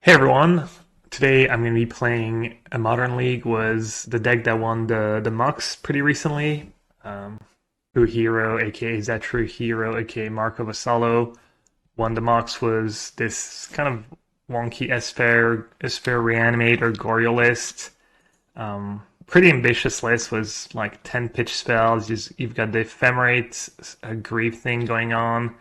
Hey everyone! Today I'm going to be playing a Modern League. Was the deck that won the MUX pretty recently. TrueHero, aka TrueHero, aka Marco Vasallo, won the MUX. Was this kind of wonky Esper Reanimator Goryo list. Pretty ambitious list. Was like 10 pitch spells. You've got the Ephemerate Grieve thing going on.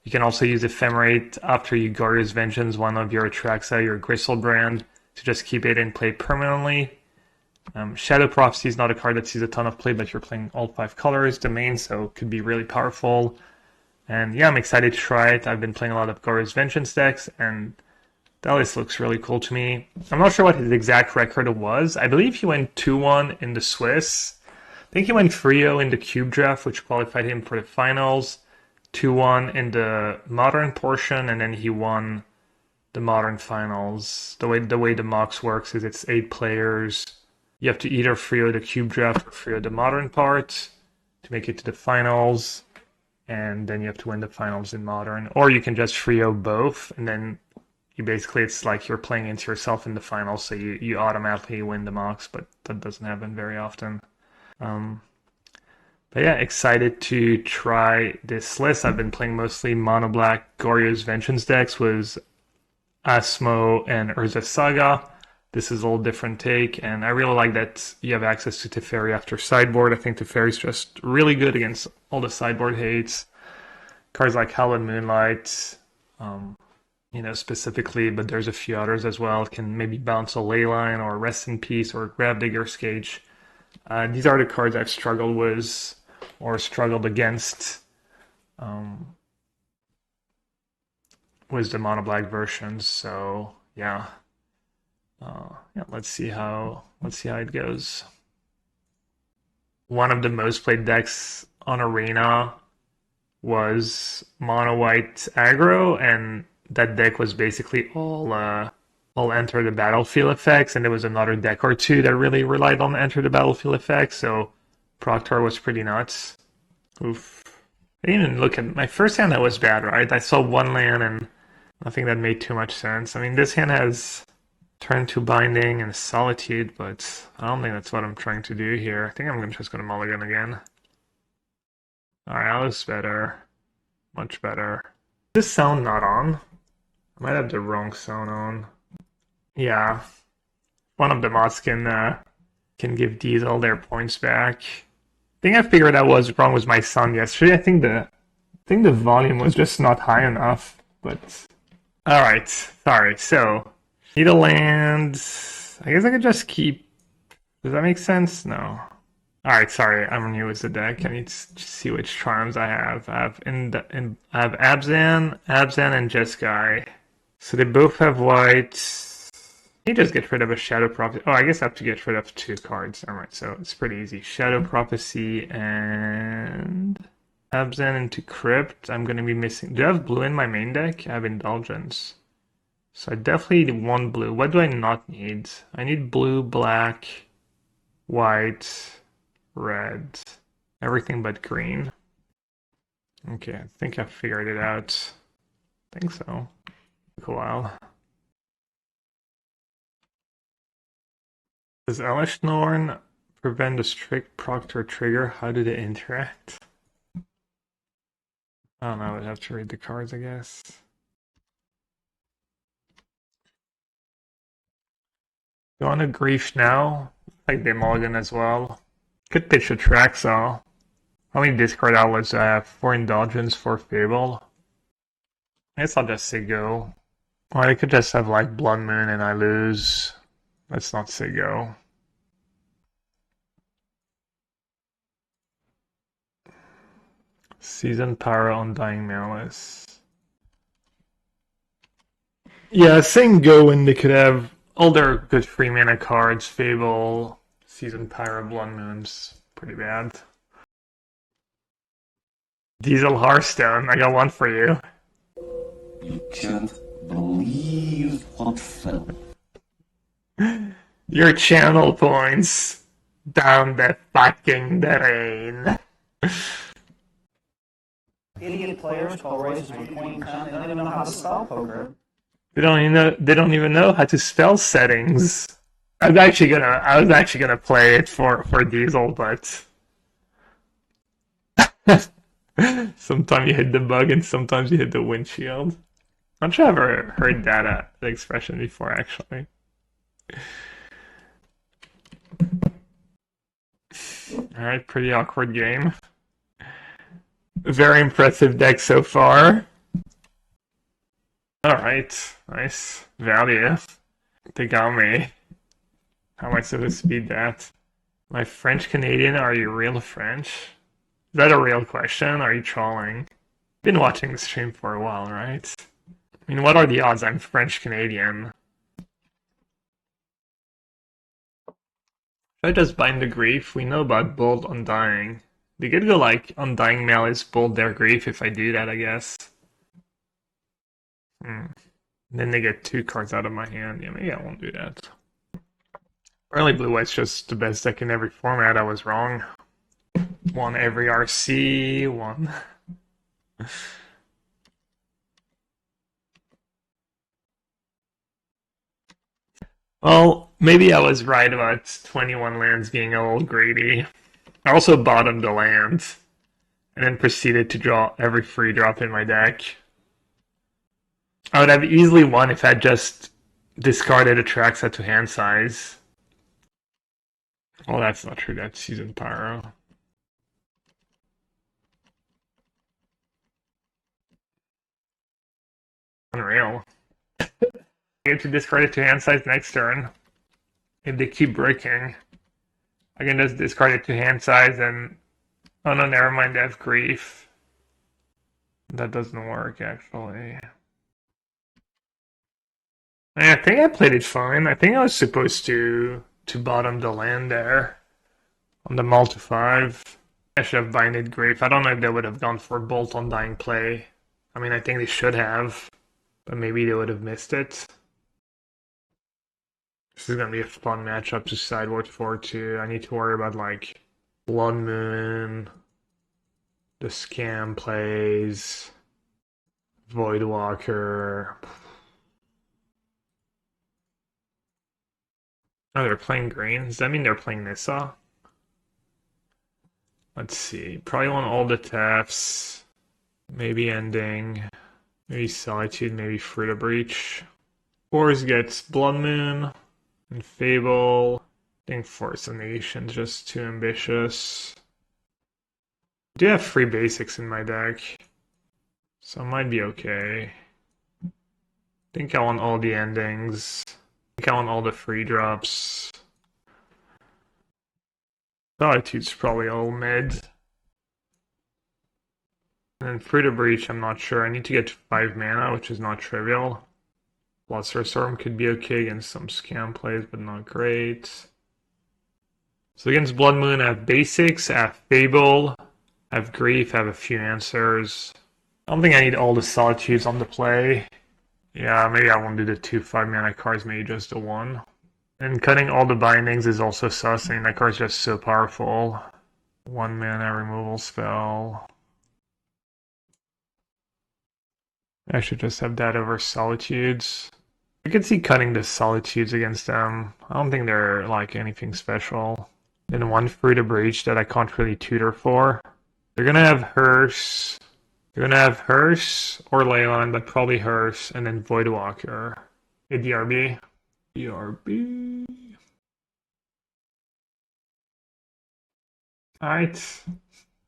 You can also use Ephemerate after you Goryo's Vengeance one of your Atraxa, your Griselbrand, to just keep it in play permanently. Shadow Prophecy is not a card that sees a ton of play, but you're playing all 5 colors, domain, so it could be really powerful. And yeah, I'm excited to try it. I've been playing a lot of Goryo's Vengeance decks, and that list looks really cool to me. I'm not sure what his exact record was. I believe he went 2-1 in the Swiss. I think he went 3-0 in the Cube Draft, which qualified him for the finals. 2-1 in the Modern portion, and then he won the Modern finals. The way the MOX works is it's 8 players. You have to either 3-0 the Cube Draft or 3-0 the Modern part to make it to the finals, and then you have to win the finals in Modern. Or you can just 3-0 both, and then you basically, it's like you're playing into yourself in the finals, so you automatically win the MOX, but that doesn't happen very often. But yeah, excited to try this list. I've been playing mostly mono black Goryo's Vengeance decks with Asmo and Urza Saga. This is a little different take, and I really like that you have access to Teferi after sideboard. I think Teferi's just really good against all the sideboard hates. Cards like Hallowed Moonlight, specifically, but there's a few others as well. It can maybe bounce a Leyline or Rest in Peace or Gravedigger's Cage. These are the cards I've struggled with or struggled against with the mono black versions. So yeah, let's see how it goes. One of the most played decks on Arena was mono white aggro, and that deck was basically all enter the battlefield effects, and there was another deck or two that really relied on enter the battlefield effects, so Proctor was pretty nuts. Oof. I didn't even look at my first hand. That was bad, right? I saw one land and nothing that made too much sense. I mean, this hand has turn 2 binding and Solitude, but I don't think that's what I'm trying to do here. I think I'm just going to mulligan again. Alright, that looks better. Much better. Is this sound not on? I might have the wrong sound on. Yeah. One of the mods can give Diesel their points back. I think I figured out what was wrong with my sound yesterday. I think the volume was just not high enough. But alright, sorry. So need a land. I guess I could just keep. Does that make sense? No. Alright, sorry. I'm new with the deck. I need to see which charms I have. I have Abzan, and Jeskai. So they both have white. You just get rid of a Shadow Prophecy. Oh, I guess I have to get rid of 2 cards. Alright, so it's pretty easy. Shadow Prophecy and Abzan into Crypt. I'm going to be missing. Do I have blue in my main deck? I have Indulgence. So I definitely want blue. What do I not need? I need blue, black, white, red. Everything but green. Okay, I think I figured it out. I think so. Took a while. Does Elishnorn prevent a strict Proctor trigger? How do they interact? I don't know, I'd have to read the cards, I guess. Go on to Grief now. Like they mulligan as well. Could pitch Atraxa. How many discard outlets do I have? 4 Indulgence, 4 Fable. I guess I'll just say go. Or I could just have like Blood Moon and I lose. Let's not say go. Seasoned Power, Undying Malice. Yeah, saying go when they could have all their good free mana cards. Fable, Seasoned Pyro, Blood Moon's pretty bad. Diesel Hearthstone, I got one for you. You can't believe what fell. Your channel points down the fucking drain. Idiot players call races with point count. They don't even know how to spell poker. They don't even know how to spell settings. I was actually gonna play it for Diesel, but sometimes you hit the bug and sometimes you hit the windshield. I'm not sure I've ever heard that expression before, actually. Alright, pretty awkward game. Very impressive deck so far. Alright, nice. Value. They got me. How am I supposed to beat that? My French Canadian, are you real French? Is that a real question? Are you trolling? Been watching the stream for a while, right? I mean, what are the odds I'm French Canadian? Should I just bind the grief? We know about Bold Undying. They could go like Undying Malice, Bold their grief if I do that, I guess. Then they get 2 cards out of my hand. Yeah, maybe I won't do that. Early Blue-White's just the best deck in every format. I was wrong. Won every RC, won. Well, maybe I was right about 21 lands being a little greedy. I also bottomed the land, and then proceeded to draw every free drop in my deck. I would have easily won if I had just discarded Atraxa to hand size. Well, that's not true. That's Season Pyro. Unreal. I get to discard it to hand size next turn. If they keep breaking, I can just discard it to hand size and... Oh no, never mind, they have grief. That doesn't work, actually. I think I played it fine. I think I was supposed to bottom the land there on the mull to 5. I should have binded Grave. I don't know if they would have gone for Bolt on Dying play. I mean, I think they should have, but maybe they would have missed it. This is gonna be a fun matchup to sideboard for too. I need to worry about like Blood Moon, the scam plays, Voidwalker. Oh, they're playing green? Does that mean they're playing Nissa? Let's see. Probably want all the Tefs. Maybe Ending. Maybe Solitude. Maybe Fruit of Breach. Force gets Blood Moon and Fable. I think Force of Negation is just too ambitious. I do have 3 basics in my deck, so it might be okay. I think I want all the endings. I think I want all the free drops. Solitude's probably all mid. And then Fruit of Breach, I'm not sure. I need to get to 5 mana, which is not trivial. Flusterstorm could be okay against some scam plays, but not great. So against Blood Moon, I have basics, I have Fable, I have Grief, I have a few answers. I don't think I need all the Solitudes on the play. Yeah, maybe I won't do the 2 5-mana cards, maybe just the 1. And cutting all the bindings is also sus. I mean, that card's just so powerful. 1 mana removal spell. I should just have that over Solitudes. I could see cutting the Solitudes against them. I don't think they're like anything special. Then 1 Fruit of Breach that I can't really tutor for. They're gonna have Hearse. They're gonna have Hearse or Leyline, but probably Hearse, and then Voidwalker. A DRB. DRB. Alright.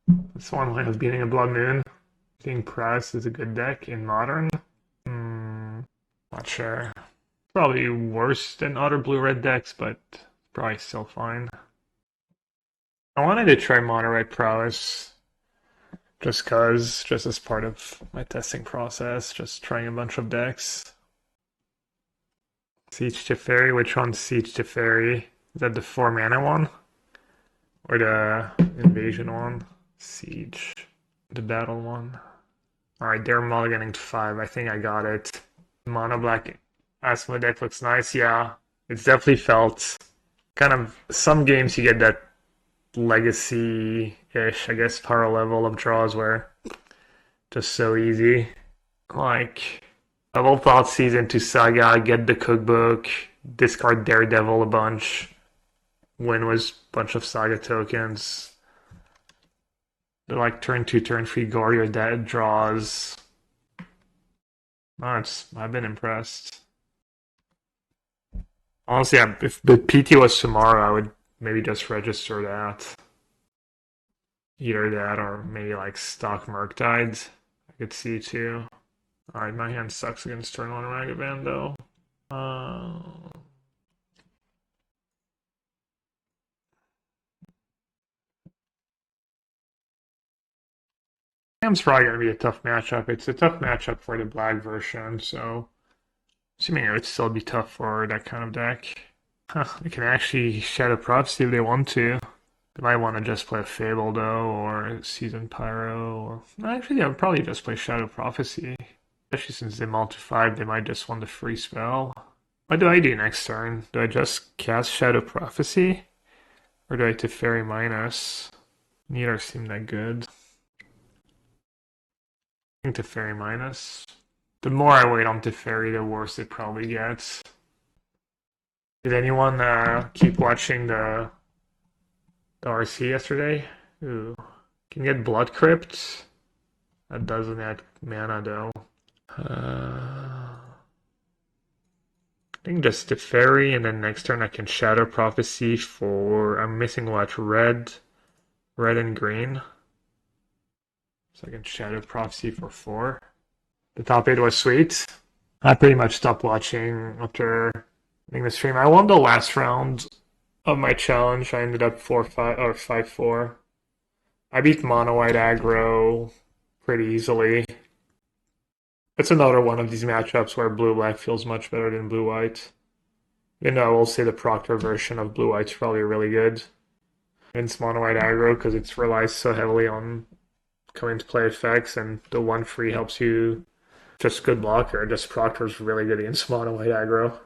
That's one way of beating a Blood Moon. I think Press is a good deck in Modern. Not sure. Probably worse than other blue-red decks, but probably still fine. I wanted to try Mono-Red Prowess. Just as part of my testing process, just trying a bunch of decks. Siege Teferi, which one's Siege Teferi? Is that the 4 mana one? Or the invasion one? Siege. The battle one. Alright, they're mulliganing to 5. I think I got it. Mono black Asmo deck looks nice, yeah. It's definitely felt kind of some games you get that legacy-ish, I guess, power level of draws where just so easy. Like, Double Thoughtseize into Saga, get the cookbook, discard Daredevil a bunch, win was a bunch of Saga tokens. They're like turn 2, turn 3 Goryo dead draws. Oh, I've been impressed. Honestly, if the PT was tomorrow, I would maybe just register that. Either that or maybe like stock Murktide. I could see too. Alright, my hand sucks against turn 1 Ragavan though. It's probably going to be a tough matchup. It's a tough matchup for the black version, so assuming it would still be tough for that kind of deck. They can actually Shadow Prophecy if they want to. They might want to just play Fable though, or Seasoned Pyro, or actually, I would probably just play Shadow Prophecy. Especially since they multi-5, they might just want the free spell. What do I do next turn? Do I just cast Shadow Prophecy? Or do I Teferi minus? Neither seem that good. I think Teferi minus. The more I wait on Teferi, the worse it probably gets. Did anyone keep watching the RC yesterday? Ooh. Can you get Blood Crypt? That doesn't add mana though. I think just Teferi, and then next turn I can Shadow Prophecy for... I'm missing what? Red and green. So I can Shadow Prophecy for 4. The top 8 was sweet. I pretty much stopped watching after ending the stream. I won the last round of my challenge. I ended up 4-5 or 5-4. I beat Mono White aggro pretty easily. It's another one of these matchups where blue-black feels much better than blue-white. Even though I will say the Proctor version of blue-white's probably really good against mono-white aggro because it relies so heavily on coming to play effects, and the 1-free helps you just good blocker. Just Proctor's really good against mono-white aggro.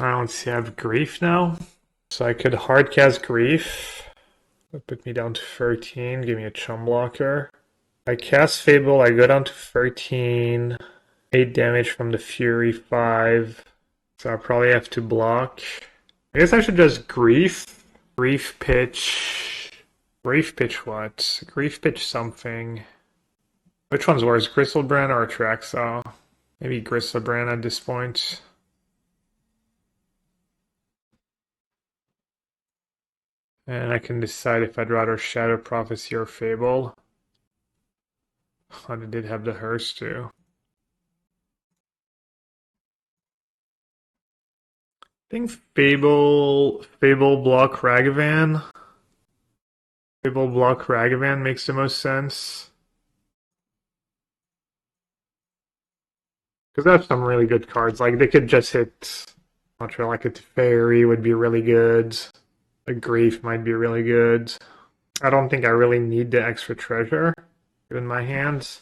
I don't see I have Grief now. So I could hardcast Grief. That put me down to 13, give me a chum blocker. I cast Fable, I go down to 13. 8 damage from the Fury 5. So I'll probably have to block. I guess I should just Grief. Grief pitch. Grief pitch what? Grief pitch something. Which one's worse, Griselbrand or Atraxa? Maybe Griselbrand at this point. And I can decide if I'd rather Shadow Prophecy or Fable. Oh, they did have the Hearse too. I think Fable block Ragavan. Fable block Ragavan makes the most sense. Because they have some really good cards. Like, they could just hit... I'm not sure, like a Teferi would be really good. A Grief might be really good. I don't think I really need the extra treasure in my hands.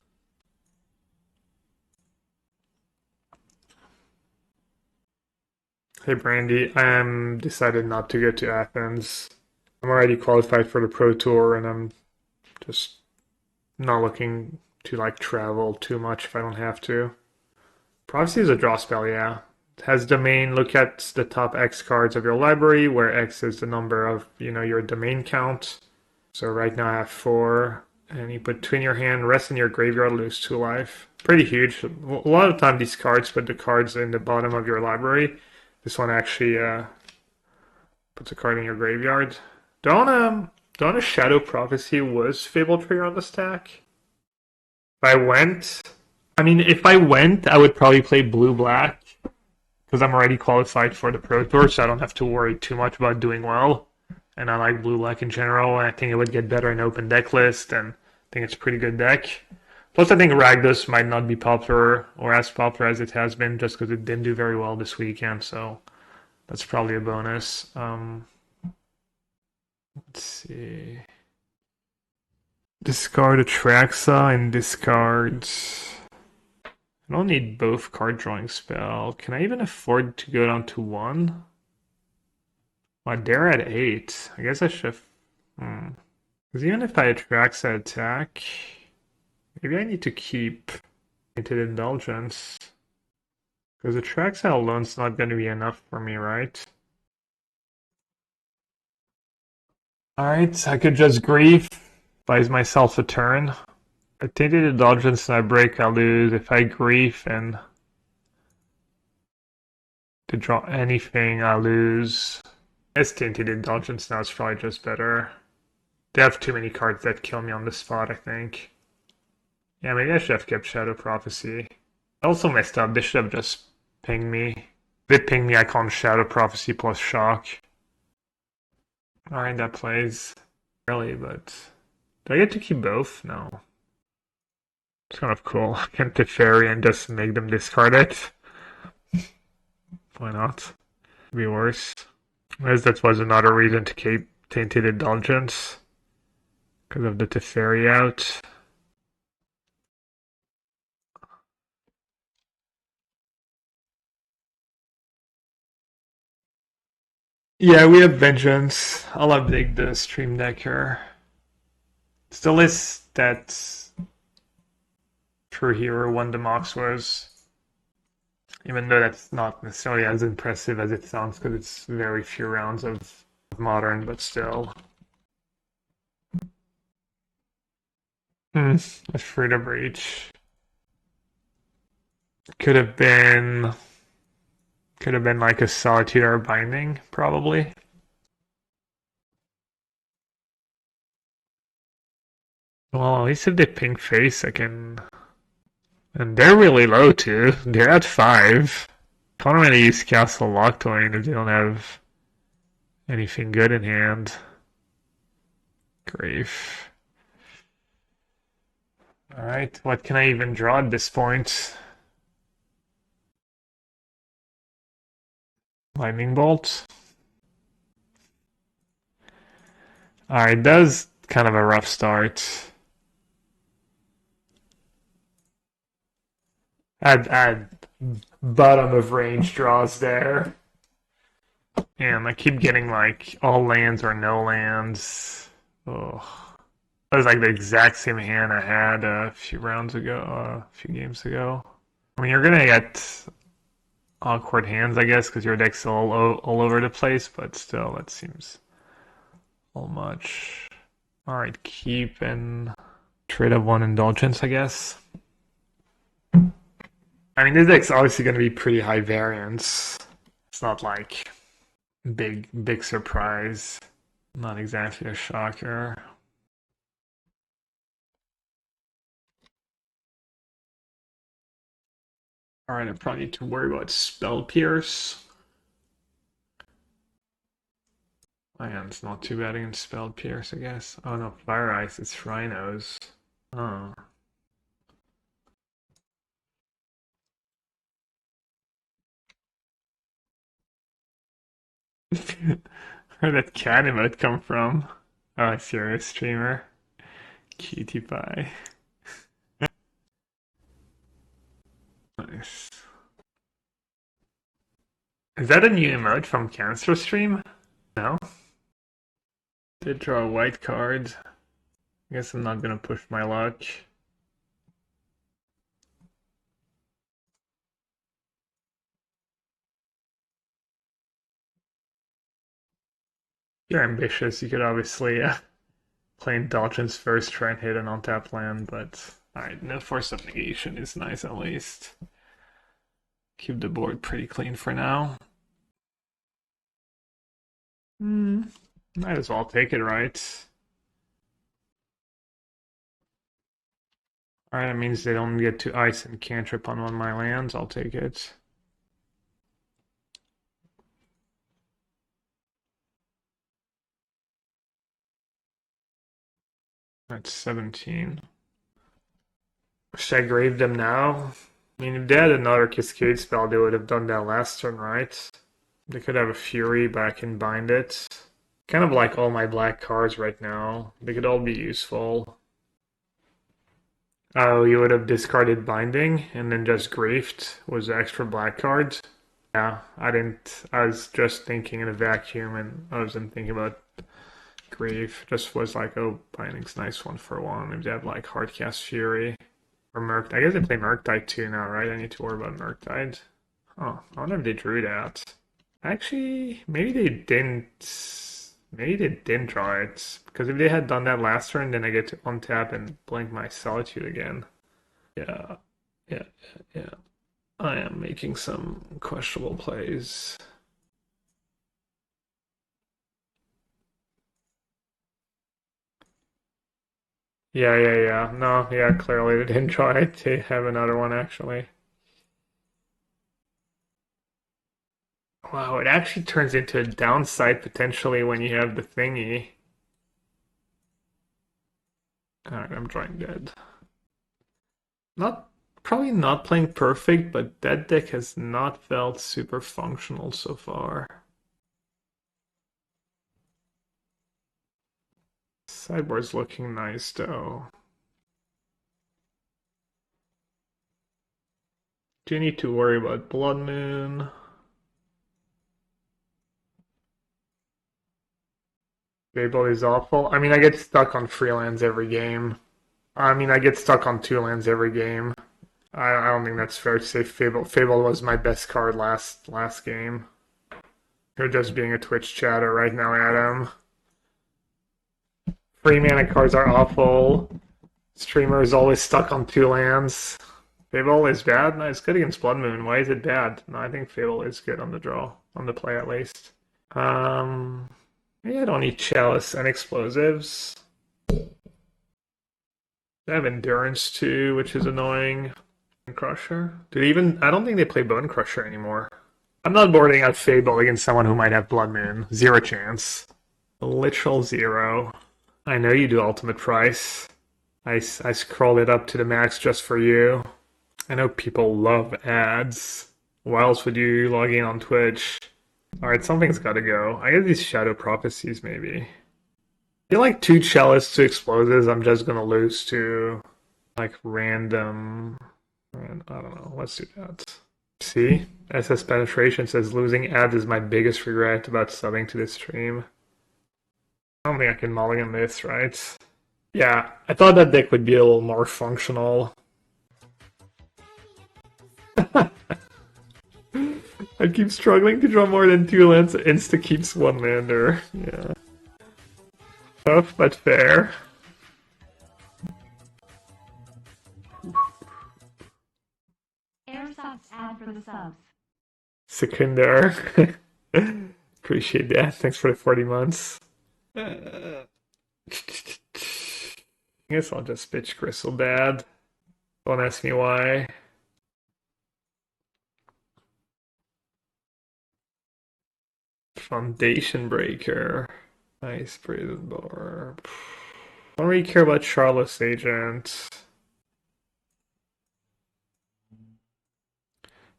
Hey Brandy, I'm decided not to go to Athens. I'm already qualified for the Pro Tour, and I'm just not looking to like travel too much if I don't have to. Prophecy is a draw spell, yeah. It has domain. Look at the top X cards of your library, where X is the number of your domain count. So right now I have 4, and you put 2 in your hand, rest in your graveyard, lose 2 life. Pretty huge. A lot of time these cards put the cards in the bottom of your library. This one actually puts a card in your graveyard. Don't a Shadow Prophecy was Fable trigger on the stack? If I went, I would probably play blue-black because I'm already qualified for the Pro Tour, so I don't have to worry too much about doing well. And I like blue-black in general, and I think it would get better in open deck list, and I think it's a pretty good deck. Plus, I think Ragdos might not be popular or as popular as it has been just because it didn't do very well this weekend, so that's probably a bonus. Let's see. Discard Atraxa and discard I don't need both card drawing spell. Can I even afford to go down to 1? Well, they're at 8. I guess I should. Because even if I Atraxa attack, maybe I need to keep Tainted Indulgence. Because Atraxa alone's not going to be enough for me, right? Alright, I could just grieve, buys myself a turn. I Tainted Indulgence and I break, I lose. If I grief and to draw anything, I lose. I guess Tainted Indulgence now is probably just better. They have too many cards that kill me on the spot, I think. Yeah, maybe I should have kept Shadow Prophecy. I also messed up. They should have just pinged me. If they ping me, I call them Shadow Prophecy plus Shock. Alright, that plays. Really, but... do I get to keep both? No. It's kind of cool. I can Teferi and just make them discard it. Why not? It'd be worse. I guess that was another reason to keep Tainted Indulgence. Because of the Teferi out. Yeah, we have Vengeance. I'll update the stream deck here. Still is that TrueHero 1 the Mox was. Even though that's not necessarily as impressive as it sounds because it's very few rounds of Modern, but still. A Free to Breach. Could have been like a Solitude or Binding, probably. Well, at least if they pink face, I can... and they're really low, too. They're at 5. Can't really use Castle Locktoin if they don't have anything good in hand. Grave. Alright, what can I even draw at this point? Lightning Bolt. Alright, that was kind of a rough start. I'd bottom of range draws there. And I keep getting like all lands or no lands. Oh, that was like the exact same hand I had a few rounds ago, a few games ago. I mean, you're gonna get awkward hands, I guess, because your deck's all over the place, but still, that seems all much. Alright, keep and trade of 1 Indulgence, I guess. I mean, this deck's obviously going to be pretty high variance. It's not like big surprise. Not exactly a shocker. Alright, I probably need to worry about Spell Pierce. My hand's not too bad against Spell Pierce, I guess. Oh no, Fire Ice, it's Rhinos. Oh. Where'd that cat emote come from? Oh, a serious streamer. Cutie pie. Nice. Is that a new emote from Cancer Stream? No? Did draw a white card. I guess I'm not gonna push my luck. If you're ambitious, you could obviously play Indulgence first, try and hit an on-tap land, but alright, no Force of Negation is nice at least. Keep the board pretty clean for now. Might as well take it, right? Alright, that means they don't get to ice and cantrip on one of my lands. I'll take it. That's 17. Should I grave them now? I mean, if they had another Cascade spell, they would have done that last turn, right? They could have a Fury, but I can bind it. Kind of like all my black cards right now. They could all be useful. Oh, you would have discarded Binding and then just griefed was the extra black cards. Yeah, I didn't. I was just thinking in a vacuum, and I wasn't thinking about grief. Just was like, oh, Binding's nice 1 for 1. Maybe they have like Hardcast Fury or Murk. I guess they play Murktide too now, right? I need to worry about Murktide. Oh, I wonder if they drew that. Actually, maybe they didn't. Maybe they didn't draw it because if they had done that last turn, then I get to untap and blink my Solitude again. Yeah, yeah, yeah. I am making some questionable plays. Yeah. No, yeah, clearly they didn't try to have another one actually. Wow, it actually turns into a downside potentially when you have the thingy. Alright, I'm drawing dead. Not probably not playing perfect, but that deck has not felt super functional so far. Sideboard's looking nice though. Do you need to worry about Blood Moon? Fable is awful. I mean, I get stuck on free lands every game. I mean, I get stuck on 2 lands every game. I don't think that's fair to say Fable. Fable was my best card last game. You're just being a Twitch chatter right now, Adam. Free mana cards are awful. Streamer is always stuck on 2 lands. Fable is bad? No, it's good against Blood Moon. Why is it bad? No, I think Fable is good on the draw. On the play at least. Yeah, I don't need Chalice and Explosives. They have Endurance too, which is annoying. Bone Crusher? I don't think they play Bone Crusher anymore. I'm not boarding out Fable against someone who might have Blood Moon. Zero chance. Literal zero. I know you do Ultimate Price. I scrolled it up to the max just for you. I know people love ads. Why else would you log in on Twitch? Alright, something's gotta go. I get these Shadow Prophecies, maybe. I feel like 2 Chalice, 2 Explosives, I'm just gonna lose to, like, random... I don't know, let's do that. See? SS Penetration says, losing ads is my biggest regret about subbing to this stream. I don't think I can mulligan this, right? Yeah, I thought that deck would be a little more functional. I keep struggling to draw more than 2 lands. Insta keeps 1-lander. Yeah. Tough, but fair. Airsoft's ad for the subs. Secundar. Appreciate that. Thanks for the 40 months. I guess I'll just pitch Griselbrand. Don't ask me why. Foundation Breaker. Nice prison door. I don't really care about Charlotte's Agent.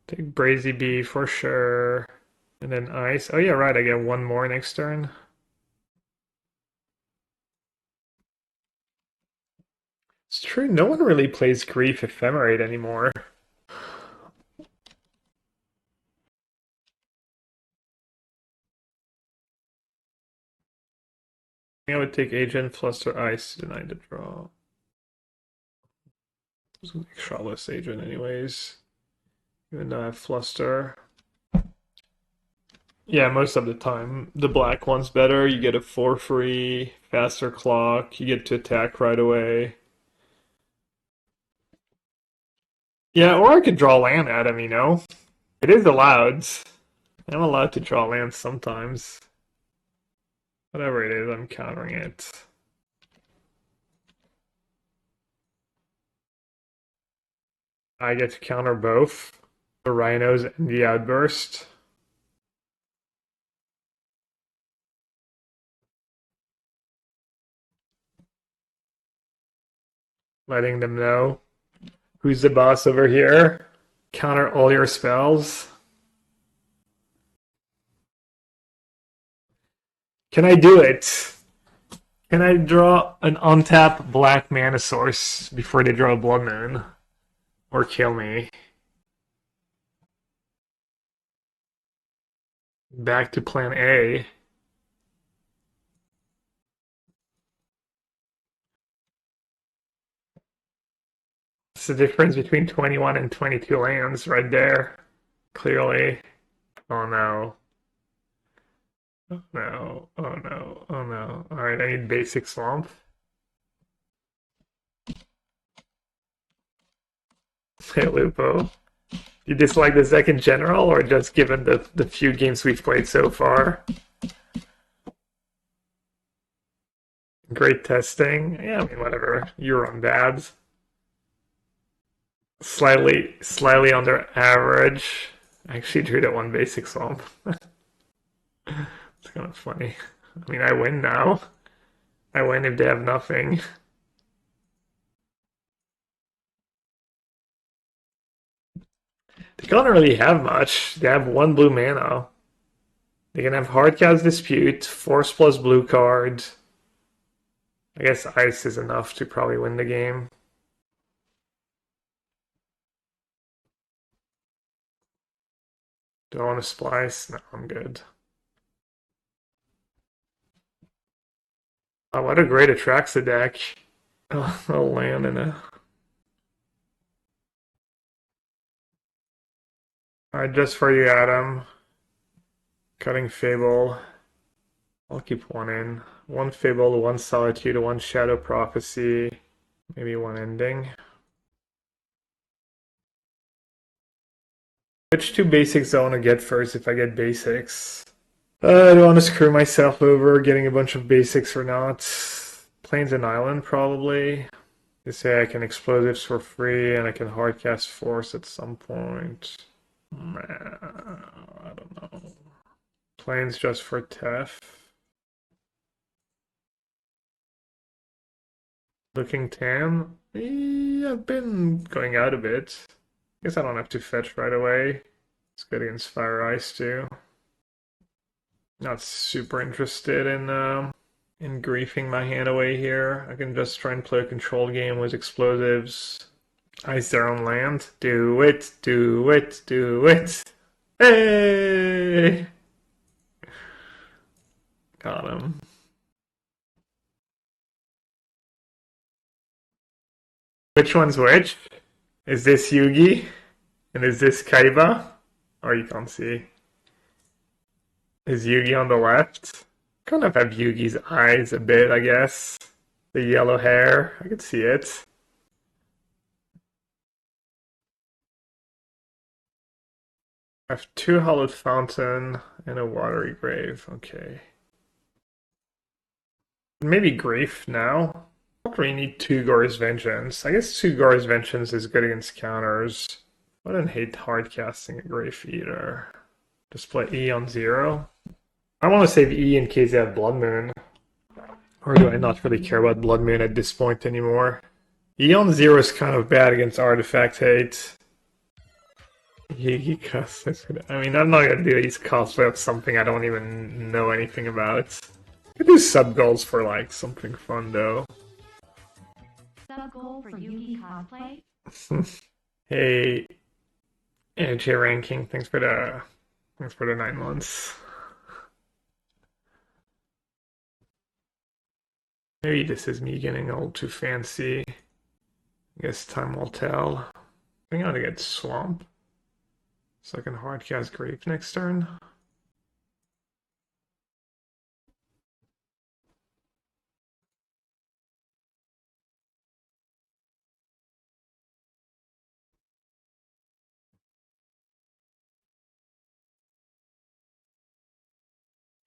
Take Brazy B for sure. And then Ice. Oh yeah, right, I get 1 more next turn. It's true, no one really plays Grief Ephemerate anymore. I would take Agent, Fluster, Ice to deny the draw. I was gonna take Charlotte's Agent anyways. Even though I have Fluster. Yeah, most of the time. The black one's better. You get a 4 free, faster clock, you get to attack right away. Yeah, or I could draw land at him, you know? It is allowed. I'm allowed to draw land sometimes. Whatever it is, I'm countering it. I get to counter both the Rhinos and the Outburst. Letting them know who's the boss over here. Counter all your spells. Can I do it? Can I draw an untap black mana source before they draw a Blood Moon? Or kill me? Back to plan A. It's the difference between 21 and 22 lands right there. Clearly. Oh no. Oh no. Oh no. Oh no. Alright, I need basic swamp. Hey Lupo. You dislike the deck in general, or just given the few games we've played so far? Great testing. Yeah, I mean, whatever. You're on bad. Slightly under average. I actually drew that one basic swamp. It's kind of funny. I mean, I win now. I win if they have nothing. They don't really have much. They have one blue mana. They can have Hardcast Dispute, Force plus blue card. I guess Ice is enough to probably win the game. Do I want to splice? No, I'm good. Oh, what a great Atraxa deck. Oh, a land and a... Alright, just for you, Adam. Cutting Fable. I'll keep one in. One Fable, one Solitude, one Shadow Prophecy. Maybe one Ending. Which two basics do I want to get first if I get basics? I don't want to screw myself over getting a bunch of basics or not. Plains and Island, probably. They say I can explosives for free and I can hardcast force at some point. I don't know. Plains just for Tef. Looking tan? Yeah, I've been going out a bit. Guess I don't have to fetch right away. It's good against Fire Ice too. Not super interested in griefing my hand away here. I can just try and play a control game with explosives. Ice their own land. Do it, do it, do it. Hey! Got him. Which one's which? Is this Yugi? And is this Kaiba? Or you can't see. Is Yugi on the left? Kind of have Yugi's eyes a bit, I guess. The yellow hair, I could see it. I have two Hallowed Fountain and a Watery Grave. Okay. Maybe Grief now. I don't really need two Gore's Vengeance. I guess two Gore's Vengeance is good against counters. I don't hate hard casting a Grave either. Just play E on 0. I want to save E in case they have Blood Moon. Or do I not really care about Blood Moon at this point anymore? E on 0 is kind of bad against Artifact Hate. He cosplays. I mean, I'm not gonna do these cosplay of something I don't even know anything about. I could do sub goals for like something fun though. Sub goal for Yugi cosplay? Hey, AJ ranking. Thanks for the 9 months. Maybe this is me getting a little too fancy. I guess time will tell. I think I'm gonna get Swamp. So I can hardcast Grave next turn.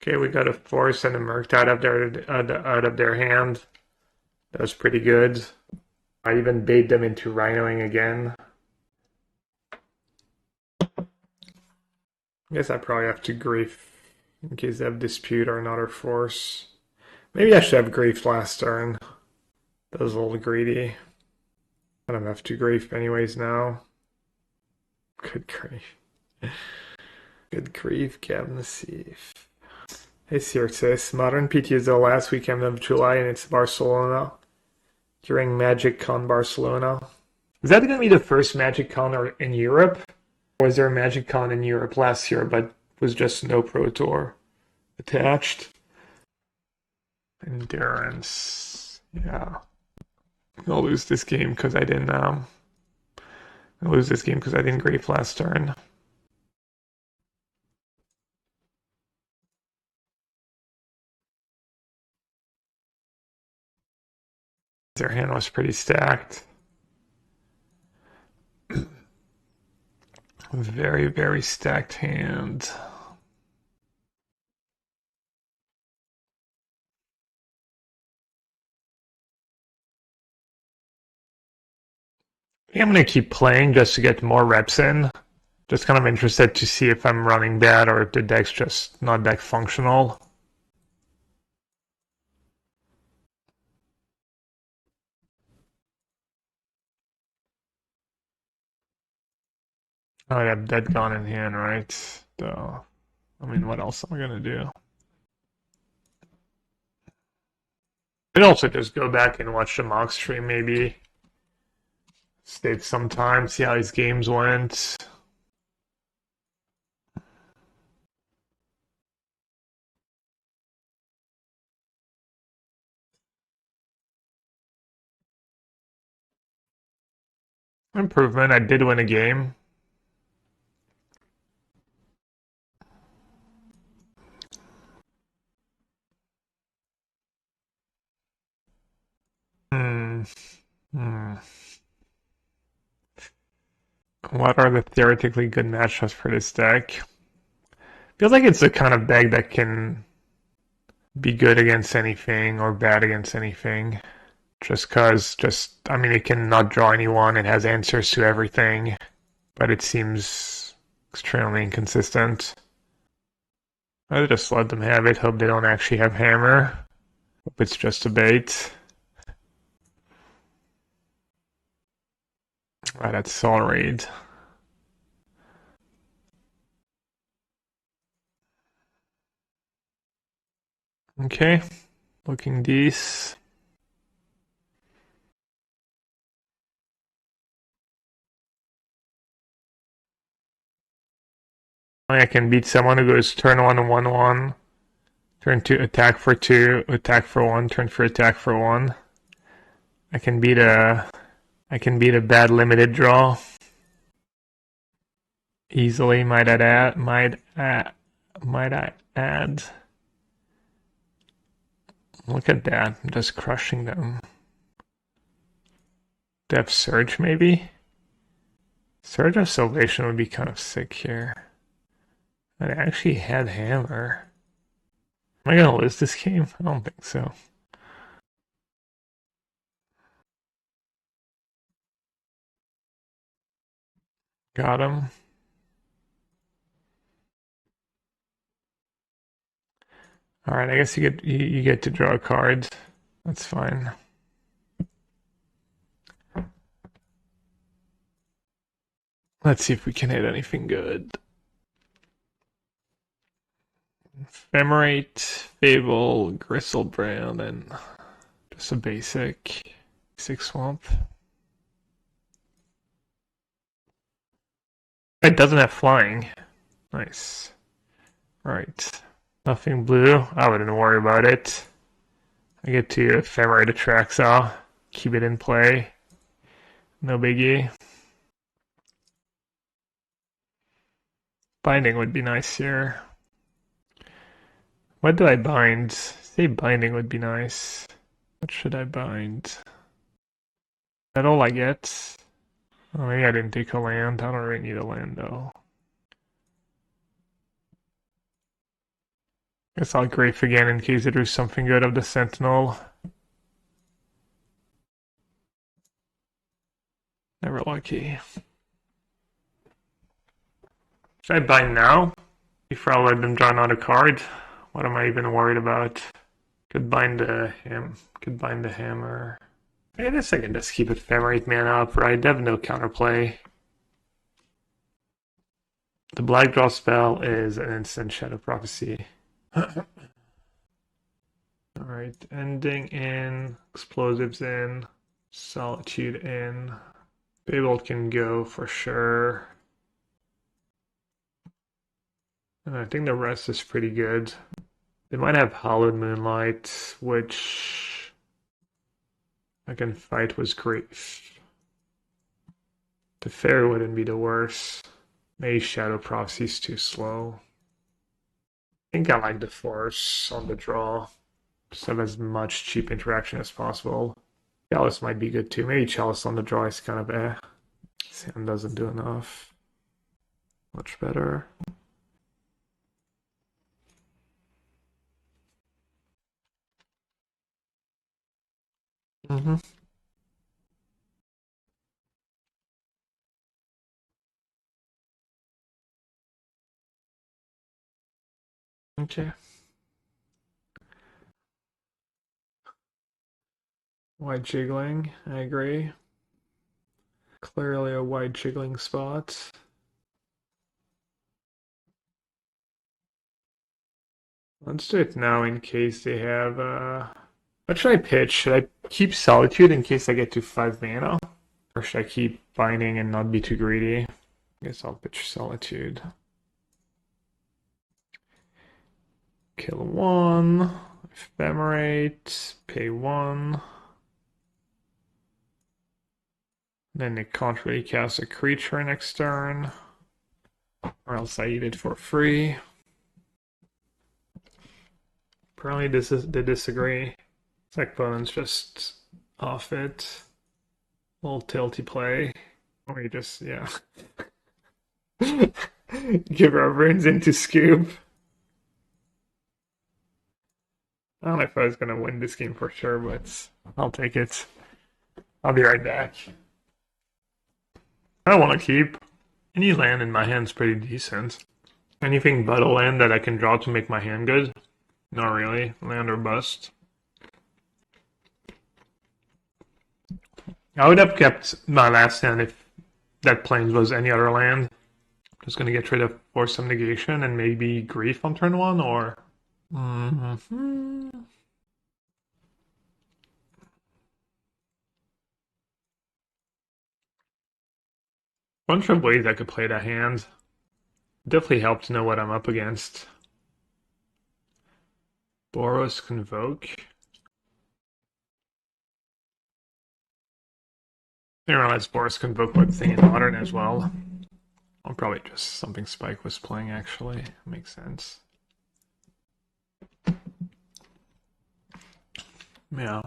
Okay, we got a Force and a Merc out of their hand. That was pretty good. I even bait them into Rhinoing again. I guess I probably have to Grief in case they have Dispute or another Force. Maybe I should have Grief last turn. That was a little greedy. I don't have to Grief anyways now. Good grief. Good grief, Nassif. Hey Sirxis, Modern PT is the last weekend of July and it's Barcelona during Magic Con Barcelona. Is that going to be the first Magic Con in Europe? Or was there a Magic Con in Europe last year but was just no Pro Tour attached? Endurance. Yeah. I'll lose this game because I didn't grape last turn. Their hand was pretty stacked. Very, very stacked hand. I think I'm going to keep playing just to get more reps in. Just kind of interested to see if I'm running bad or if the deck's just not deck functional. I have Dead Gone in hand, right? So, I mean, what else am I going to do? I'd also just go back and watch the mock stream, maybe. Save some time, see how these games went. Improvement, I did win a game. What are the theoretically good matchups for this deck? Feels like it's the kind of deck that can be good against anything or bad against anything. I mean, it can not draw anyone, it has answers to everything, but it seems extremely inconsistent. I just let them have it, hope they don't actually have hammer. Hope it's just a bait. Right, that's Soul Raid. Okay, looking decent. I can beat someone who goes turn 1 1/1, turn 2 attack for 2, attack for 1, turn 3 attack for 1. I can beat a bad limited draw easily. Might I add? Look at that! I'm just crushing them. Depth Surge maybe. Surge of Salvation would be kind of sick here. I actually had hammer. Am I gonna lose this game? I don't think so. Got him. All right, I guess you get to draw a card. That's fine. Let's see if we can hit anything good. Ephemerate, Fable, Griselbrand, and just a basic swamp. It doesn't have flying. Nice. Right. Nothing blue. I wouldn't worry about it. I get to Ephemerate Atraxa. Keep it in play. No biggie. Binding would be nice here. What do I bind? Say binding would be nice. What should I bind? Is that all I get? Oh, maybe I didn't take a land. I don't really need a land though. Guess I'll Grafe again in case it was something good of the Sentinel. Never lucky. Should I bind now? Before I let them draw another card? What am I even worried about? Could bind the hammer. I guess I can just keep Ephemerate mana up, right? They have no counterplay. The black draw spell is an instant Shadow Prophecy. Alright, Ending in, Explosives in, Solitude in. Fable can go for sure. And I think the rest is pretty good. They might have Hallowed Moonlight, which I can fight with grief. Teferi wouldn't be the worst. Maybe Shadow Prophecy's too slow. I think I like the Force on the draw. Just have as much cheap interaction as possible. Chalice might be good too. Maybe Chalice on the draw is kind of eh. Sand doesn't do enough. Much better. Mm-hmm. Okay. Wide jiggling, I agree. Clearly a wide jiggling spot. Let's do it now in case they have what should I pitch? Should I keep Solitude in case I get to 5 mana? Or should I keep Binding and not be too greedy? I guess I'll pitch Solitude. Kill 1, Ephemerate, pay 1. Then they can't really cast a creature next turn. Or else I eat it for free. Apparently they disagree. Deck opponent's just off it. Little tilty play. Or you just, yeah. Give our brains into scoop. I don't know if I was gonna win this game for sure, but I'll take it. I'll be right back. I don't want to keep. Any land in my hand's pretty decent. Anything but a land that I can draw to make my hand good? Not really. Land or bust. I would have kept my last hand if that plains was any other land. Just gonna get rid of Force of Negation and maybe Grief on turn 1, or... Bunch of ways I could play that hand. Definitely helped to know what I'm up against. Boros Convoke. I realize Boros Convoke would thing in Modern as well. I'll probably just something Spike was playing actually. Makes sense. Yeah.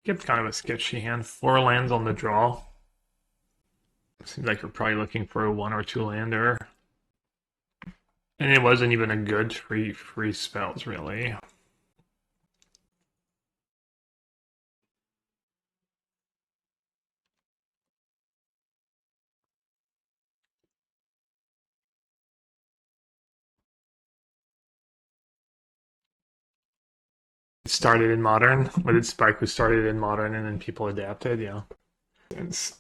Kept kind of a sketchy hand. 4 lands on the draw. Seems like you're probably looking for a 1 or 2 lander. And it wasn't even a good free spells, really. It started in Modern, but it's Spike who started in Modern and then people adapted, yeah. It's...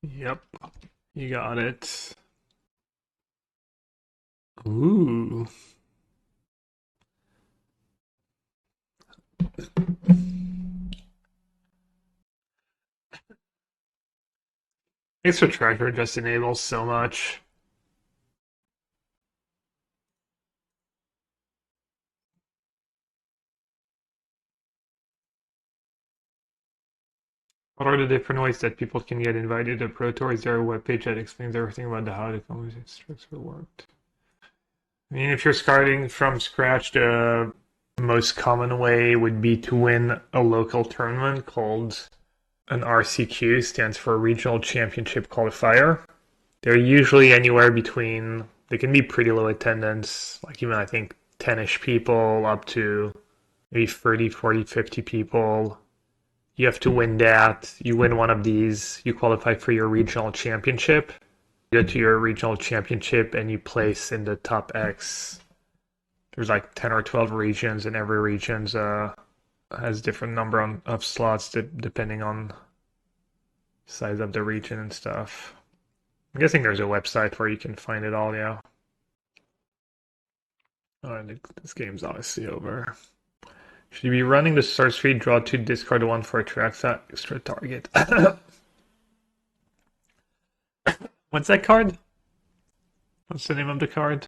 Yep, you got it. Ooh. Extra Treasure just enables so much. What are the different ways that people can get invited to Pro Tour? Is there a webpage that explains everything about how the conversation structure worked? I mean, if you're starting from scratch, the most common way would be to win a local tournament called an RCQ, stands for Regional Championship Qualifier. They're usually anywhere between, they can be pretty low attendance, like even I think 10-ish people up to maybe 30, 40, 50 people. You have to win that. You win one of these, you qualify for your regional championship. You go to your regional championship and you place in the top X. There's like 10 or 12 regions, and every region's has different number of slots depending on size up the region and stuff. I'm guessing there's a website where you can find it all, yeah. Alright, this game's obviously over. Should you be running the sorcery, draw 2, discard 1 for Atraxa, extra target? What's that card? What's the name of the card?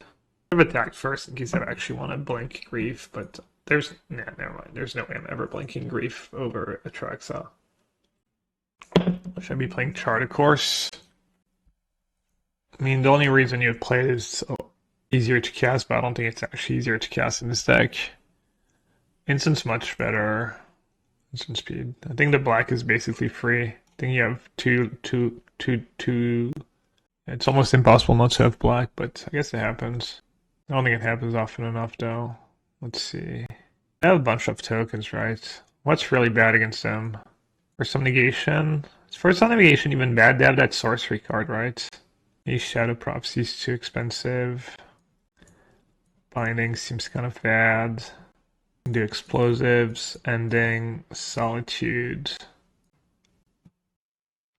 I've attacked first in case I actually want to blink Grief, but there's... Nah, never mind. There's no way I'm ever blinking Grief over Atraxa. Should I be playing Charter Course? I mean, the only reason you would play it is easier to cast, but I don't think it's actually easier to cast in this deck. Instant's much better. Instant speed. I think the black is basically free. I think you have two. It's almost impossible not to have black, but I guess it happens. I don't think it happens often enough, though. Let's see. I have a bunch of tokens, right? What's really bad against them? Force of Negation. Is Force of Negation even bad? They have that sorcery card, right? These Shadow Prophecy is too expensive. Binding seems kind of bad. Do explosives, ending, solitude.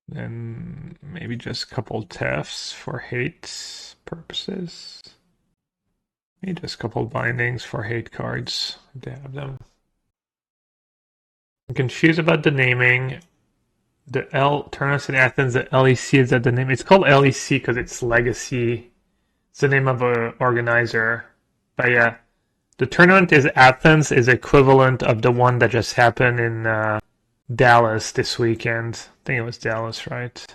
Then maybe just a couple Tefs for hate purposes. Maybe just a couple bindings for hate cards if they have them. I'm confused about the naming. The Tournaments in Athens, the LEC, is that the name? It's called LEC because it's Legacy. It's the name of an organizer. But yeah, the tournament is Athens is equivalent of the one that just happened in Dallas this weekend. I think it was Dallas, right?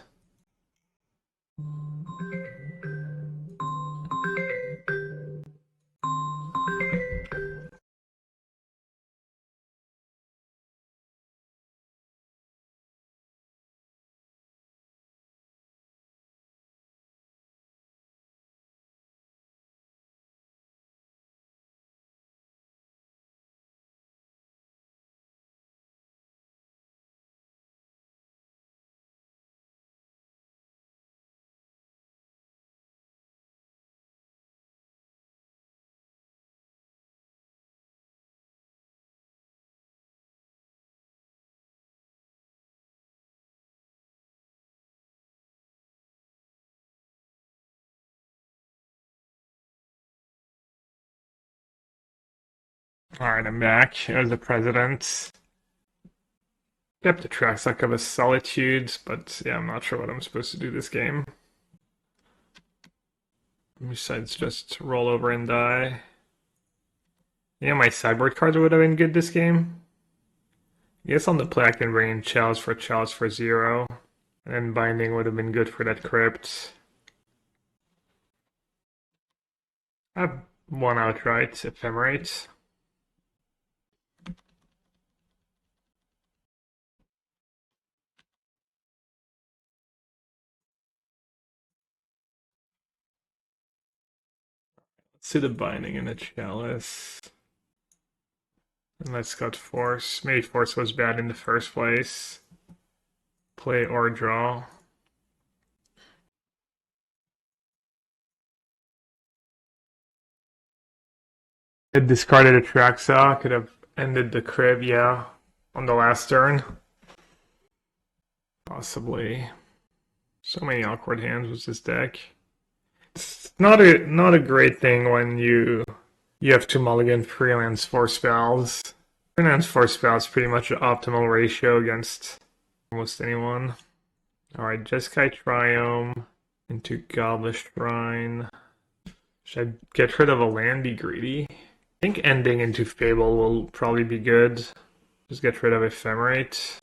Alright, I'm back. As the president. Kept the tracks like of a Solitude, but yeah, I'm not sure what I'm supposed to do this game. Besides just roll over and die. Yeah, my sideboard cards would have been good this game. I guess on the play I can bring in Chalice for 0. And then Binding would have been good for that Crypt. I have one outright, Ephemerate. Let's see the Binding in the Chalice. And let's got Force. Maybe Force was bad in the first place. Play or draw. It discarded Atraxa, could have ended the crib, yeah, on the last turn. Possibly. So many awkward hands with this deck. It's not a great thing when you have to mulligan freelance 4 spells. Freelance 4 spells pretty much an optimal ratio against almost anyone. Alright, Jeskai Triome into Godless Shrine. Should I get rid of a land, be greedy? I think ending into Fable will probably be good. Just get rid of Ephemerate.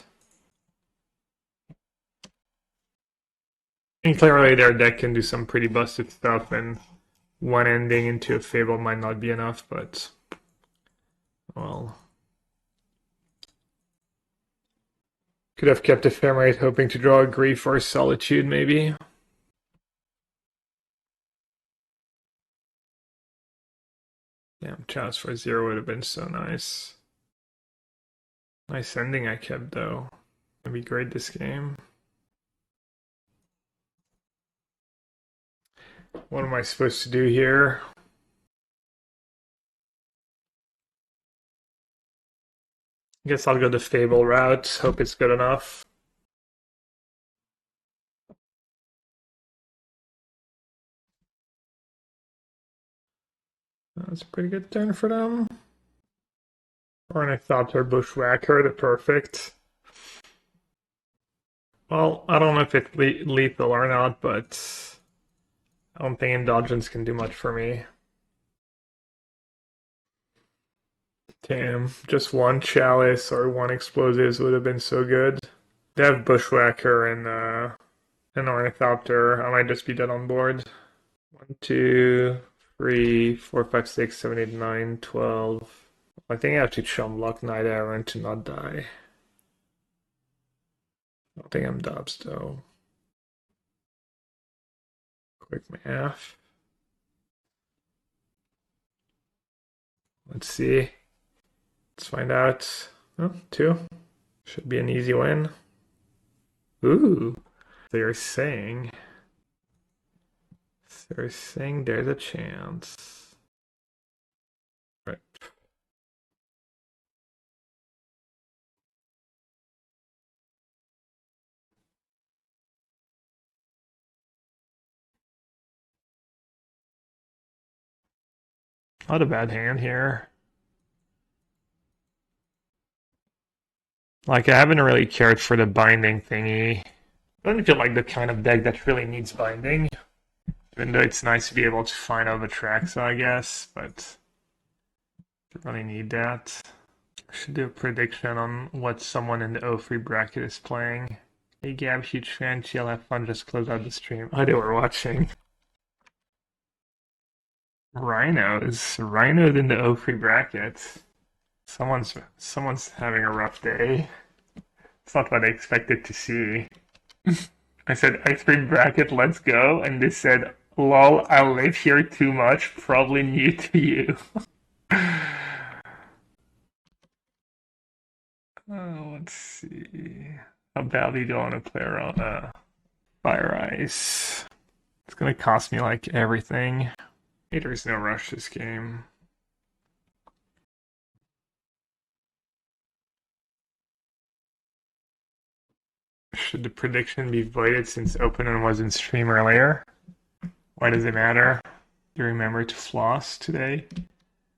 And clearly their deck can do some pretty busted stuff, and one ending into a Fable might not be enough, but... well... could have kept Ephemerate hoping to draw a Grief or a Solitude, maybe. Damn, Chalice for 0 would have been so nice. Nice ending I kept, though. That'd be great this game. What am I supposed to do here? Guess I'll go the Fable route. Hope it's good enough. That's a pretty good turn for them. Ornithopter Bushwhacker, the perfect. Well, I don't know if it's lethal or not, but I don't think Indulgence can do much for me. Damn, just one Chalice or one Explosives would have been so good. They have Bushwhacker and an Ornithopter. I might just be dead on board. 1, 2, 3, 4, 5, 6, 7, 8, 9, 12. I think I have to Chumlock Night Errant to not die. I don't think I'm dubs though. Quick math. Let's see. Let's find out. Oh, 2. Should be an easy win. Ooh. They're saying. They're saying there's a chance. Right. Not a bad hand here. Like, I haven't really cared for the binding thingy. I don't feel like the kind of deck that really needs binding. Even though it's nice to be able to find out Atraxa, I guess, but don't really need that. I should do a prediction on what someone in the O3 bracket is playing. Hey Gab, huge fan, chill, have fun, just close out the stream. Oh, they were watching. Rhinos in the O3 bracket. Someone's having a rough day. It's not what I expected to see. I said X3 bracket, let's go, and they said, lol, I live here too much, probably new to you. Oh, let's see. How badly do I want to play around Fire Ice? It's gonna cost me like everything. Hey, there's no rush this game. Should the prediction be voided since Opener was in stream earlier? Why does it matter? Do you remember to floss today?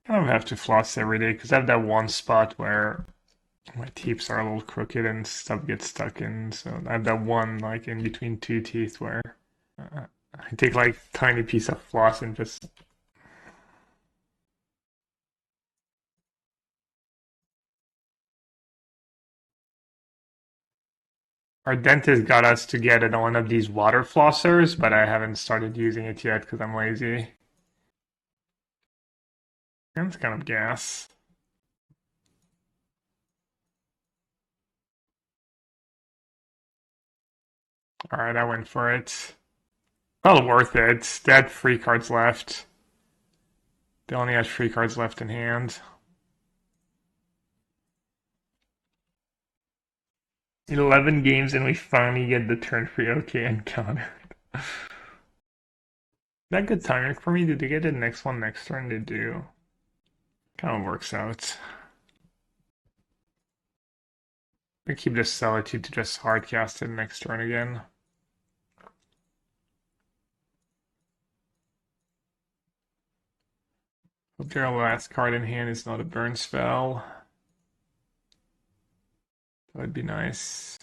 I don't have to floss every day because I have that one spot where my teeth are a little crooked and stuff gets stuck in. So I have that one like in between two teeth where I take like tiny piece of floss and just. Our dentist got us to get one of these water flossers, but I haven't started using it yet because I'm lazy. And it's kind of gas. Alright, I went for it. Well worth it. They had 3 cards left. They only had 3 cards left in hand. 11 games and we finally get the turn 3 OK encounter. That good timing for me? Did they get the next one next turn? They do. Kind of works out. I keep this Solitude to just hardcast it next turn again. Hope their last card in hand is not a burn spell. That would be nice.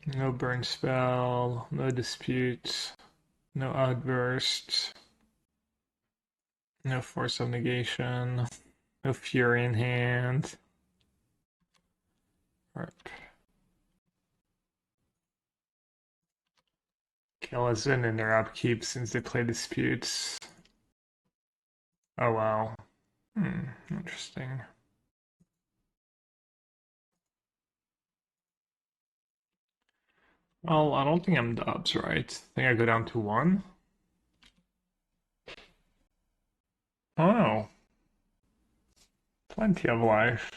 No burn spell, no dispute, no outburst, no force of negation, no fury in hand. Right. Kill us in their upkeep since they play disputes. Oh wow. Interesting. Well, I don't think I'm dubs, right? I think I go down to 1. Oh, plenty of life.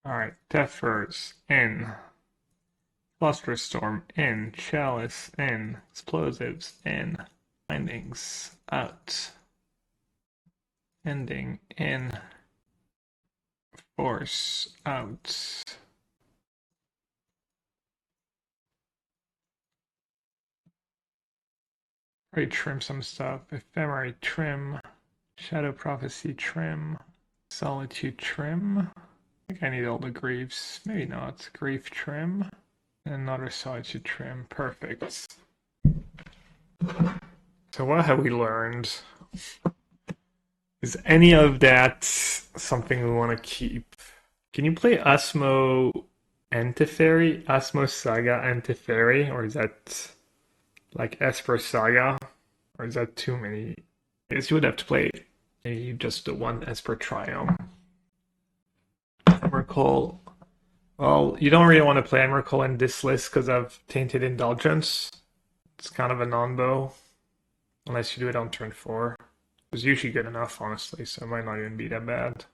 Alright, Tefers in. Flusterstorm in. Chalice in. Explosives in. Bindings out. Ending in. Force out. Probably trim some stuff. Ephemerate trim. Shadow Prophecy trim. Solitude trim. I think I need all the graves. Maybe not. Grave trim. And another Solitude trim. Perfect. So what have we learned? Is any of that something we want to keep? Can you play Asmo and Teferi? Asmo Saga and Teferi? Or is that like Esper Saga? Or is that too many? I guess you would have to play maybe just the one Esper Triome. Emrakul. Well, you don't really want to play Emrakul in this list because of Tainted Indulgence. It's kind of a non-bow. Unless you do it on turn 4. It's usually good enough, honestly, so it might not even be that bad.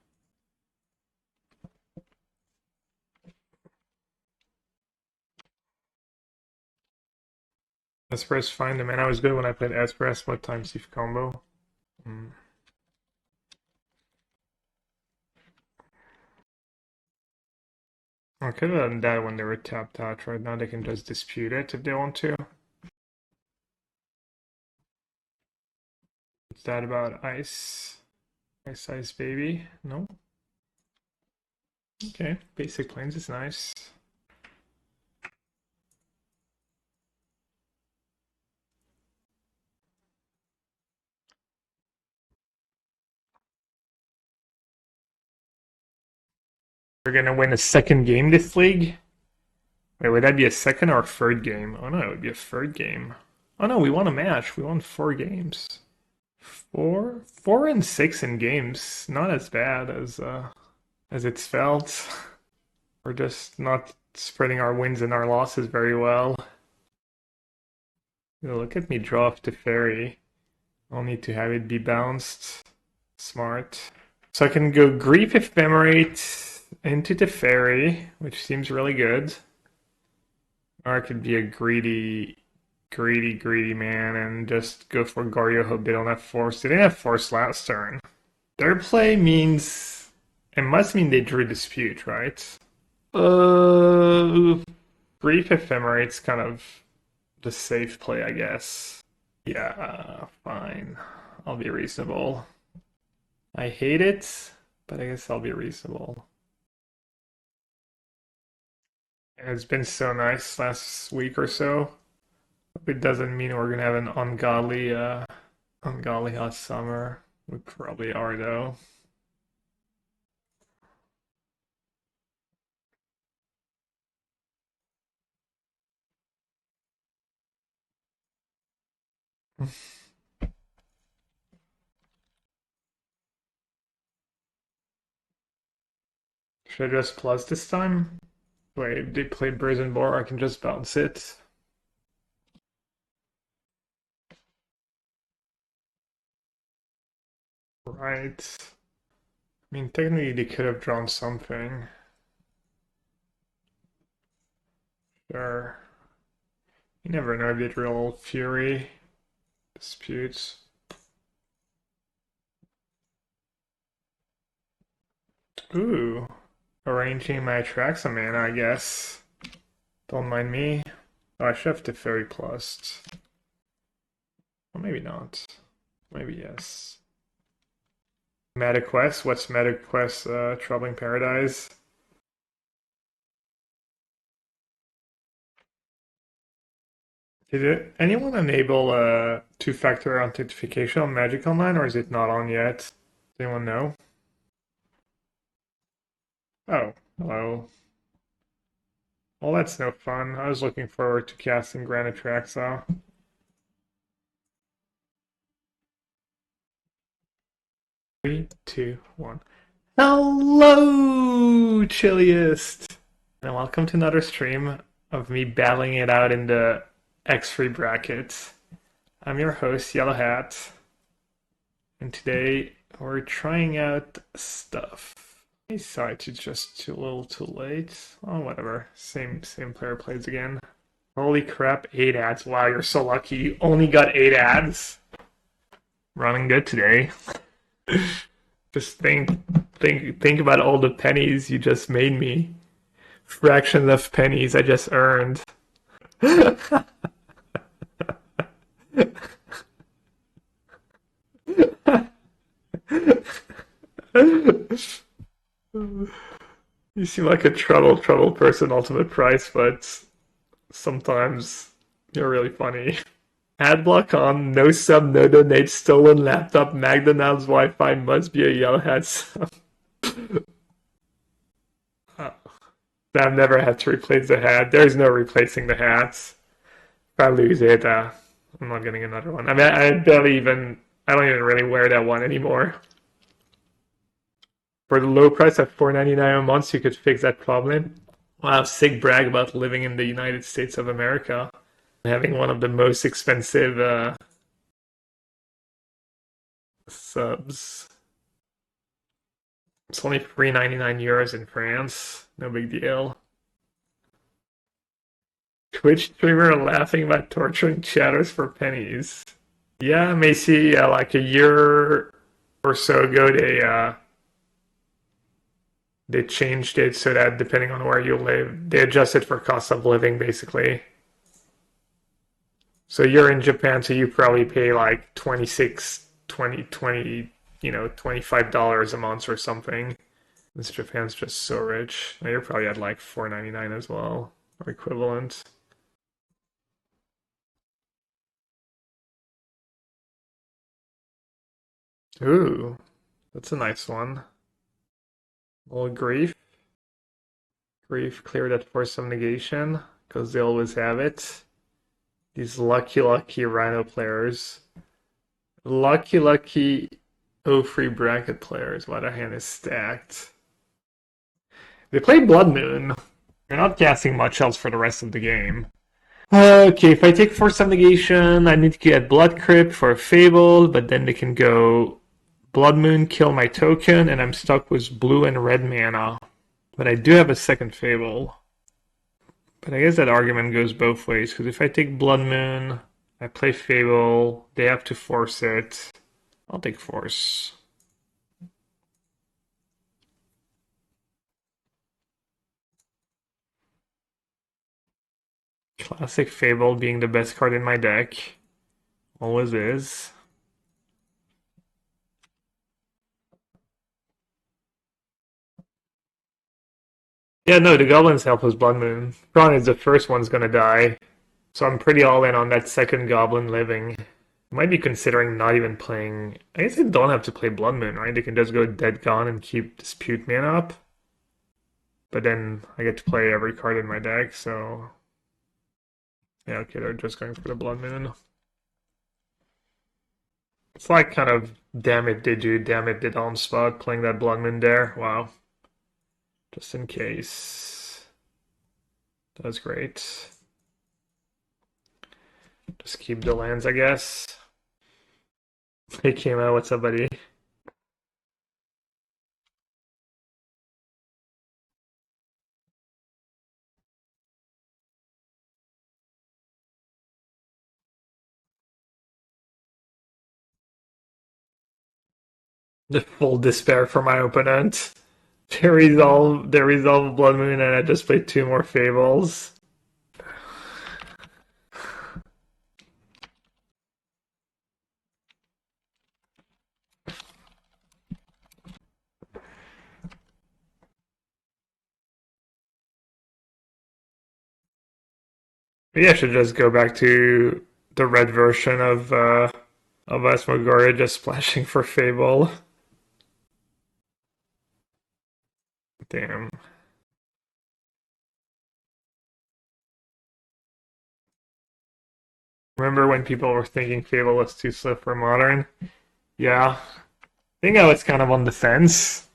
Esper is fine. The mana was good when I played Esper What times Thief combo. I could have done that when they were tapped out. Right now they can just dispute it if they want to. What's that about ice? Ice baby? No? Okay, basic planes is nice. We're gonna win a second game this league? Wait, would that be a second or a third game? Oh no, it would be a third game. Oh no, we won a match. We won 4 games. 4 and 6 in games. Not as bad as it's felt. We're just not spreading our wins and our losses very well. Look at me draw off Teferi. I'll need to have it be bounced. Smart. So I can go Grief Ephemerate into Teferi, which seems really good. Or I could be a greedy man and just go for Goryo. Hope they don't have Force. They didn't have Force last turn. Their play means... It must mean they drew Dispute, right? Brief Ephemerate's kind of the safe play, I guess. Yeah, fine. I'll be reasonable. I hate it, but I guess I'll be reasonable. And it's been so nice last week or so. It doesn't mean we're gonna have an ungodly hot summer. We probably are though. Should I just plus this time? Wait, if they play Brazen Boar, I can just bounce it. Right. I mean, technically they could have drawn something. Sure. You never know if they draw Fury. Disputes. Ooh. Arranging my Atraxa mana, I guess. Don't mind me. Oh, I should have Teferi plus. Well, maybe not. Maybe yes. Meta Quest? What's Meta Quest? Troubling Paradise? Did anyone enable two-factor authentication on Magic Online, or is it not on yet? Does anyone know? Oh, hello. Well, that's no fun. I was looking forward to casting Grand Atraxa. Three, two, one. Hello, chilliest! And welcome to another stream of me battling it out in the X3 bracket. I'm your host, Yellow Hat, and today we're trying out stuff. I saw it's just too little too late. Oh, whatever. Same player plays again. Holy crap, 8 ads. Wow, you're so lucky. You only got 8 ads. Running good today. Just think about all the pennies you just made me. Fractions of pennies I just earned. You seem like a trouble person, ultimate price, but sometimes you're really funny. Ad block on, no sub, no donate, stolen laptop, McDonald's Wi-Fi must be a yellowhead sub. I've never had to replace the hat. There's no replacing the hats. If I lose it, I'm not getting another one. I mean, I don't even really wear that one anymore. For the low price of $4.99 a month, you could fix that problem. Wow, sick brag about living in the United States of America. Having one of the most expensive subs. It's only €3.99 in France. No big deal. Twitch streamer laughing about torturing chatters for pennies. Yeah, Macy, like a year or so ago, they changed it so that depending on where you live, they adjust it for cost of living, basically. So you're in Japan, so you probably pay like 26, 20, $25 a month or something. This Japan's just so rich. Now you're probably at like $4.99 as well, or equivalent. Ooh, that's a nice one. Little grief. Grief cleared at Force of Negation, because they always have it. These lucky Rhino players. Lucky O3 bracket players. Wow, their hand is stacked. They play Blood Moon. They're not casting much else for the rest of the game. Okay, if I take Force of Negation, I need to get Blood Crypt for a Fable, but then they can go Blood Moon, kill my token, and I'm stuck with blue and red mana. But I do have a second Fable. But I guess that argument goes both ways, because if I take Blood Moon, I play Fable, they have to force it. I'll take Force. Classic Fable being the best card in my deck. Always is. Yeah, no, the goblins help with Blood Moon. Problem is the first one's gonna die. So I'm pretty all in on that second goblin living. Might be considering not even playing. I guess they don't have to play Blood Moon, right? They can just go Dead Gone and keep Dispute Man up. But then I get to play every card in my deck, so. Yeah, okay, they're just going for the Blood Moon. It's like kind of damn it, did you? Damn it, did on spot playing that Blood Moon there. Wow. Just in case. That's great. Just keep the lands, I guess. Hey, came out. What's up, buddy? The full despair for my opponent. They resolve Blood Moon, and I just played 2 more Fables. Maybe I should just go back to the red version of Asmogoria, just splashing for Fable. Damn. Remember when people were thinking Fable was too slow for Modern? Yeah. I think I was kind of on the fence.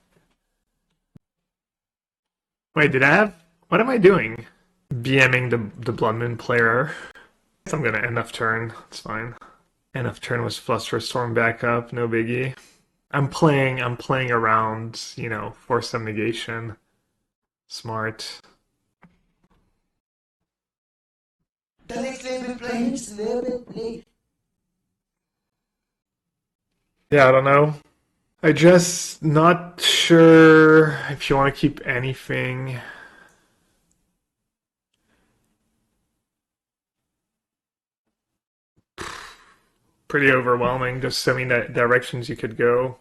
Wait, did I have... What am I doing? BMing the Blood Moon player. Guess I'm gonna end of turn. It's fine. End of turn was Flusterstorm back up, no biggie. I'm playing around, Force of Negation. Smart. The next level plays, level play. Yeah, I don't know. I just not sure if you want to keep anything. Pretty overwhelming. Just so many directions you could go.